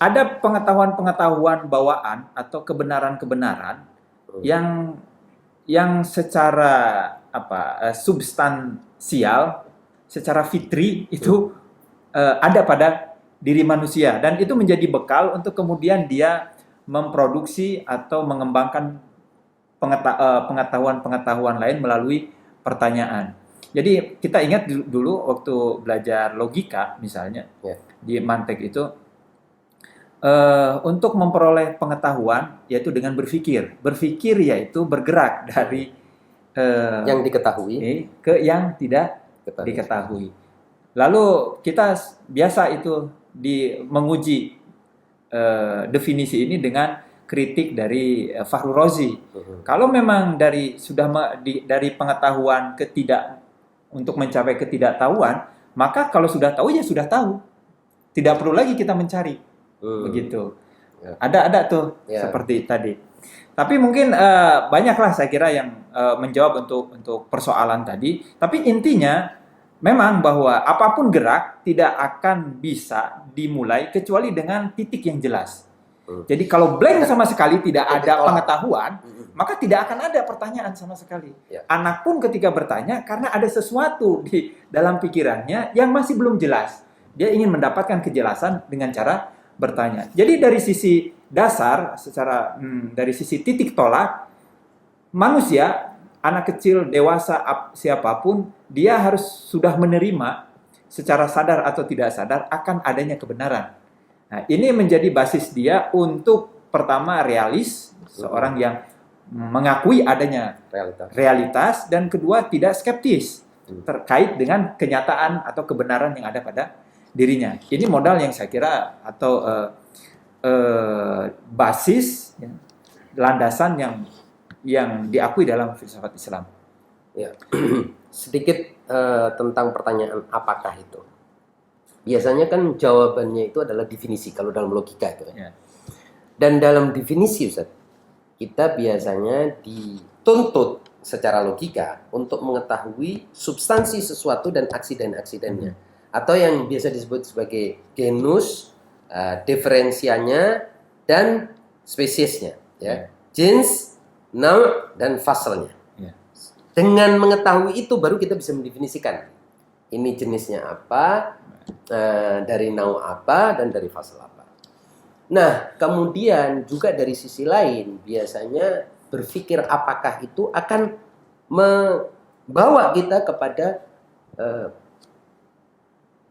ada pengetahuan-pengetahuan bawaan atau kebenaran-kebenaran yang secara substansial, secara fitri itu ada pada diri manusia, dan itu menjadi bekal untuk kemudian dia memproduksi atau mengembangkan pengetahuan-pengetahuan lain melalui pertanyaan. Jadi kita ingat dulu waktu belajar logika misalnya, di Mantek itu untuk memperoleh pengetahuan yaitu dengan berpikir. Berpikir yaitu bergerak dari yang diketahui ke yang tidak diketahui. Lalu kita biasa itu menguji definisi ini dengan kritik dari Fahru Razi. Kalau memang dari pengetahuan untuk mencapai ketidaktahuan, maka kalau sudah tahu ya sudah tahu, tidak perlu lagi kita mencari. Begitu. Ada tuh seperti tadi. Tapi mungkin banyaklah saya kira yang menjawab untuk persoalan tadi. Tapi intinya memang bahwa apapun gerak tidak akan bisa dimulai kecuali dengan titik yang jelas. Jadi kalau blank sama sekali, tidak ada pengetahuan, maka tidak akan ada pertanyaan sama sekali. Anak pun ketika bertanya karena ada sesuatu di dalam pikirannya yang masih belum jelas. Dia ingin mendapatkan kejelasan dengan cara bertanya. Jadi dari sisi dasar, dari sisi titik tolak, manusia, anak kecil, dewasa, siapapun, dia harus sudah menerima secara sadar atau tidak sadar akan adanya kebenaran. Nah, ini menjadi basis dia untuk pertama realis, seorang yang mengakui adanya realitas, dan kedua tidak skeptis terkait dengan kenyataan atau kebenaran yang ada pada dirinya. Ini modal yang saya kira atau basis, landasan yang diakui dalam filsafat Islam. Ya. Sedikit tentang pertanyaan apakah itu. Biasanya kan jawabannya itu adalah definisi kalau dalam logika itu. Dan dalam definisi Ustaz, kita biasanya dituntut secara logika untuk mengetahui substansi sesuatu dan aksiden-aksidennya. Atau yang biasa disebut sebagai genus, diferensianya, dan spesiesnya. Jenis, nau', dan fasalnya. Dengan mengetahui itu baru kita bisa mendefinisikan. Ini jenisnya apa, dari nau' apa, dan dari fasal apa. Nah, kemudian juga dari sisi lain, biasanya berpikir apakah itu akan membawa kita kepada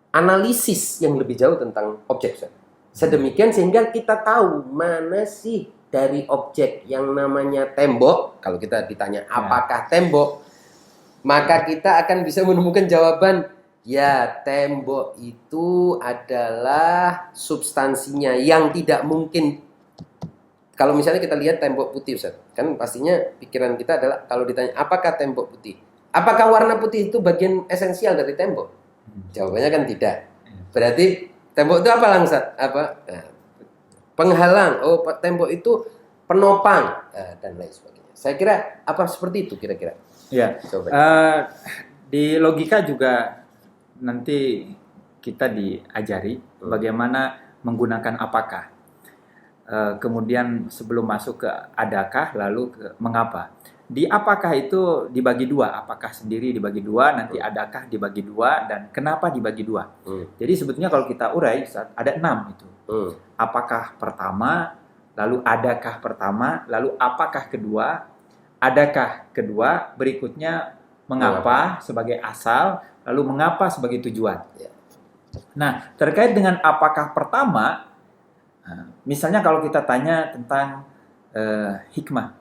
analisis yang lebih jauh tentang objek. Sedemikian sehingga kita tahu mana sih dari objek yang namanya tembok. Kalau kita ditanya apakah tembok, maka kita akan bisa menemukan jawaban, ya tembok itu adalah substansinya yang tidak mungkin. Kalau misalnya kita lihat tembok putih, Ustaz, kan pastinya pikiran kita adalah kalau ditanya apakah tembok putih, apakah warna putih itu bagian esensial dari tembok? Jawabannya kan tidak. Berarti tembok itu apa Ustaz? Penghalang. Oh, tembok itu penopang, dan lain sebagainya. Saya kira apa seperti itu kira-kira. Ya. Di logika juga nanti kita diajari bagaimana menggunakan apakah. Kemudian sebelum masuk ke adakah, lalu ke mengapa. Di apakah itu dibagi dua, apakah sendiri dibagi dua, nanti adakah dibagi dua, dan kenapa dibagi dua. Jadi sebetulnya kalau kita urai, ada 6 itu. Apakah pertama, lalu adakah pertama, lalu apakah kedua, adakah kedua, berikutnya mengapa sebagai asal, lalu mengapa sebagai tujuan. Nah, terkait dengan apakah pertama, misalnya kalau kita tanya tentang hikmah,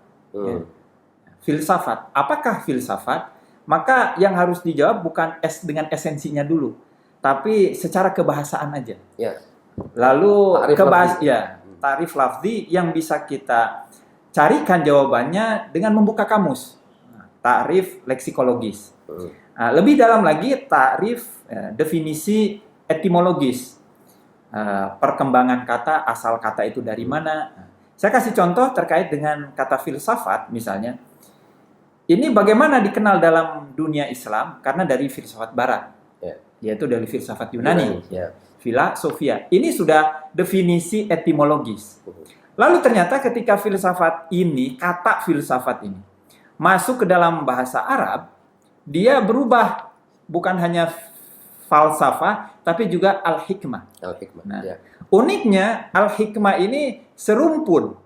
filsafat, apakah filsafat? Maka yang harus dijawab bukan dengan esensinya dulu, tapi secara kebahasaan aja. Lalu tarif lafzi yang bisa kita carikan jawabannya dengan membuka kamus, tarif leksikologis. Lebih dalam lagi tarif definisi etimologis, perkembangan kata, asal kata itu dari mana. Saya kasih contoh terkait dengan kata filsafat misalnya. Ini bagaimana dikenal dalam dunia Islam? Karena dari filsafat Barat, yaitu dari filsafat Yunani. Philosophia. Ini sudah definisi etimologis. Lalu ternyata ketika filsafat ini, kata filsafat ini masuk ke dalam bahasa Arab, dia berubah bukan hanya falsafah, tapi juga al-hikmah. Al-hikmah. Nah, Ya. uniknya al-hikmah ini serumpun.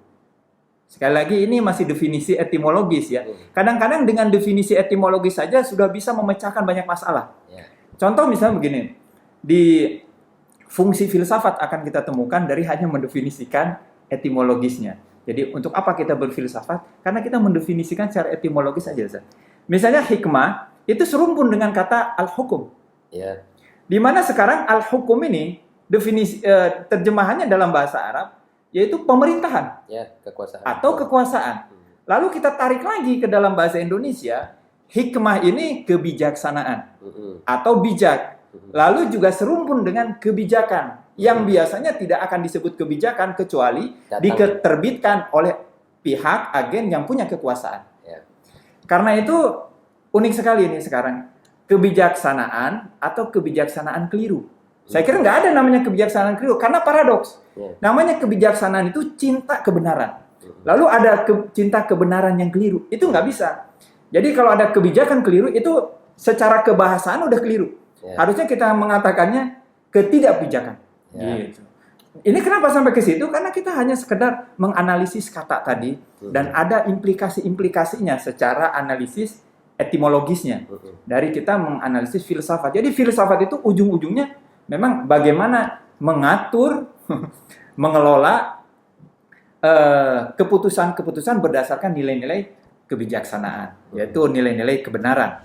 Sekali lagi ini masih definisi etimologis ya. Kadang-kadang dengan definisi etimologis saja sudah bisa memecahkan banyak masalah. Ya. Contoh misalnya begini, di fungsi filsafat akan kita temukan dari hanya mendefinisikan etimologisnya. Jadi untuk apa kita berfilsafat? Karena kita mendefinisikan secara etimologis saja, Ustaz. Misalnya hikmah itu serumpun dengan kata al-hukum. Ya. Di mana sekarang al-hukum ini definisi terjemahannya dalam bahasa Arab yaitu pemerintahan Ya, kekuasaan. atau kekuasaan. Lalu kita tarik lagi ke dalam bahasa Indonesia, hikmah ini kebijaksanaan atau bijak. Lalu juga serumpun dengan kebijakan yang biasanya tidak akan disebut kebijakan kecuali diterbitkan oleh pihak agen yang punya kekuasaan. Ya. Karena itu unik sekali ini sekarang, kebijaksanaan atau kebijaksanaan keliru. Saya kira nggak ada namanya kebijaksanaan keliru karena paradoks. Ya. Namanya kebijaksanaan itu cinta kebenaran. Lalu ada cinta kebenaran yang keliru. Itu nggak bisa. Jadi kalau ada kebijakan keliru itu secara kebahasaan udah keliru. Ya. Harusnya kita mengatakannya ketidakbijakan. Ya. Gitu. Ini kenapa sampai ke situ? Karena kita hanya sekedar menganalisis kata tadi dan ada implikasi-implikasinya secara analisis etimologisnya. Dari kita menganalisis filsafat. Jadi filsafat itu ujung-ujungnya memang bagaimana mengatur, mengelola keputusan-keputusan berdasarkan nilai-nilai kebijaksanaan, yaitu nilai-nilai kebenaran.